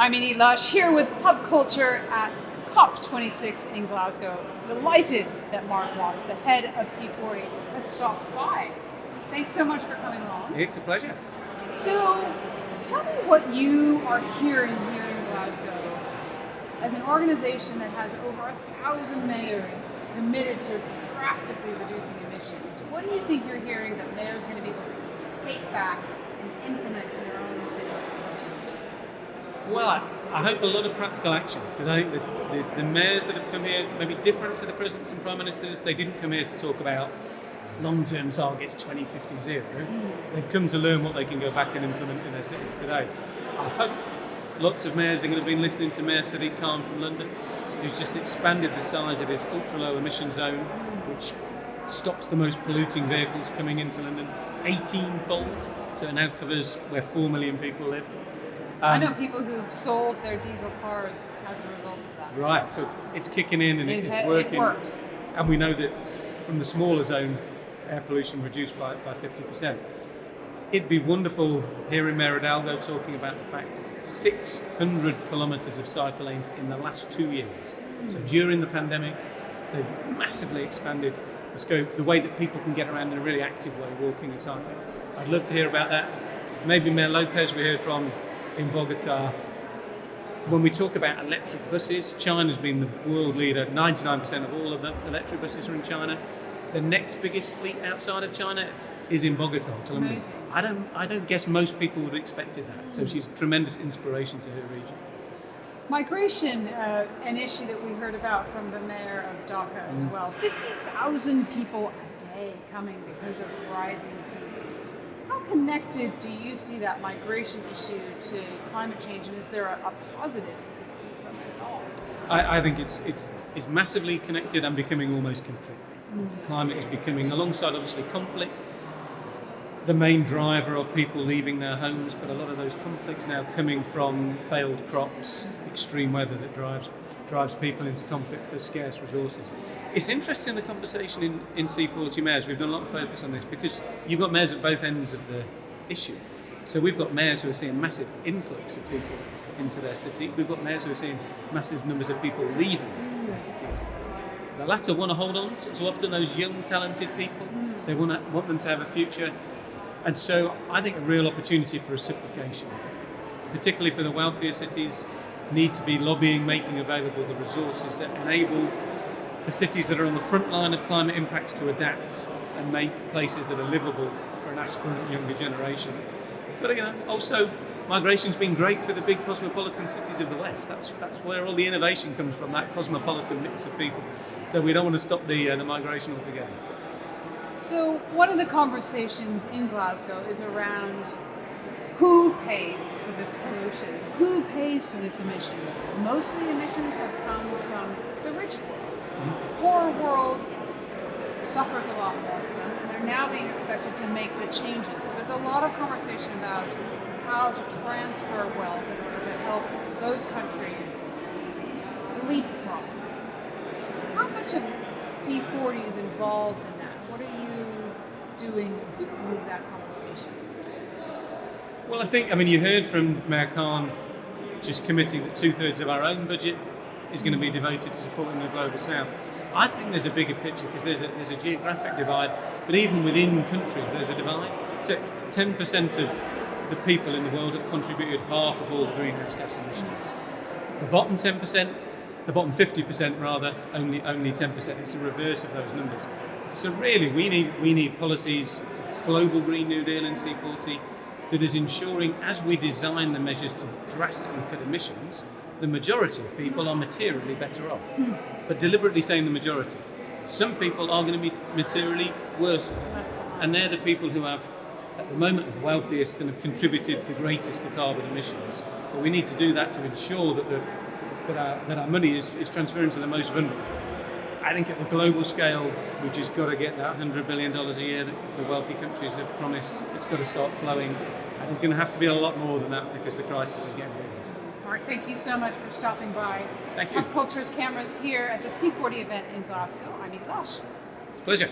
I'm Edie Lush here with Pub Culture at COP26 in Glasgow. Delighted that Mark Watts, the head of C40, has stopped by. Thanks so much for coming along. It's a pleasure. So, tell me what you are hearing here in Glasgow as an organization that has over 1,000 mayors committed to drastically reducing emissions. What do you think you're hearing that mayors are going to be able to take back and implement in their own cities? Well, I hope a lot of practical action, because I think the mayors that have come here may be different to the presidents and prime ministers. They didn't come here to talk about long-term targets 2050 zero. They've come to learn what they can go back and implement in their cities today. I hope lots of mayors are going to be listening to Mayor Sadiq Khan from London, who's just expanded the size of his ultra-low emission zone, which stops the most polluting vehicles coming into London 18-fold. So it now covers where 4 million people live. I know people who've sold their diesel cars as a result of that. Right, so it's kicking in and it's working. It works. And we know that from the smaller zone, air pollution reduced by 50%. It'd be wonderful hearing Mayor Hidalgo talking about the fact 600 kilometres of cycle lanes in the last 2 years. So during the pandemic, they've massively expanded the scope, the way that people can get around in a really active way, walking and cycling. I'd love to hear about that. Maybe Mayor Lopez we heard from in Bogota. When we talk about electric buses, China's been the world leader. 99% of all of the electric buses are in China. The next biggest fleet outside of China is in Bogota, Colombia. Amazing. I don't guess most people would have expected that. So she's a tremendous inspiration to her region. Migration, an issue that we heard about from the mayor of Dhaka as well. 50,000 people a day coming because of rising seas. How connected do you see that migration issue to climate change, and is there a positive you can see from it at all? I think it's massively connected and becoming almost completely. Climate is becoming, alongside obviously conflict, the main driver of people leaving their homes, but a lot of those conflicts now coming from failed crops, extreme weather that drives people into conflict for scarce resources. It's interesting, the conversation in C40 mayors. We've done a lot of focus on this because you've got mayors at both ends of the issue. So we've got mayors who are seeing massive influx of people into their city. We've got mayors who are seeing massive numbers of people leaving their cities. The latter want to hold on so often those young, talented people. They want them to have a future. And so I think a real opportunity for reciprocation, particularly for the wealthier cities, need to be lobbying, making available the resources that enable the cities that are on the front line of climate impacts to adapt and make places that are livable for an aspirant younger generation. But also migration's been great for the big cosmopolitan cities of the West. That's where all the innovation comes from, that cosmopolitan mix of people. So we don't want to stop the migration altogether. So one of the conversations in Glasgow is around who pays for this pollution? Who pays for these emissions? Mostly emissions have come from the rich world. Poor world suffers a lot more from them, and they're now being expected to make the changes. So there's a lot of conversation about how to transfer wealth in order to help those countries leapfrog. How much of C40 is involved in that? What are you doing to move that conversation? Well, I think, you heard from Mayor Khan just committing that 2/3 of our own budget is going to be devoted to supporting the Global South. I think there's a bigger picture because there's a geographic divide, but even within countries there's a divide. So 10% of the people in the world have contributed half of all the greenhouse gas emissions. The bottom 10%, the bottom 50% rather, only 10%. It's the reverse of those numbers. So really we need policies, it's a global Green New Deal in C40 that is ensuring as we design the measures to drastically cut emissions, the majority of people are materially better off. But deliberately saying the majority. Some people are going to be materially worse off. And they're the people who have, at the moment, the wealthiest and have contributed the greatest to carbon emissions. But we need to do that to ensure that our money is transferring to the most vulnerable. I think at the global scale, we've just got to get that $100 billion a year that the wealthy countries have promised. It's got to start flowing. And it's going to have to be a lot more than that because the crisis is getting bigger. Mark, thank you so much for stopping by. Thank you. Pop Culture's cameras here at the C40 event in Glasgow. I'm Edie Lush. It's a pleasure.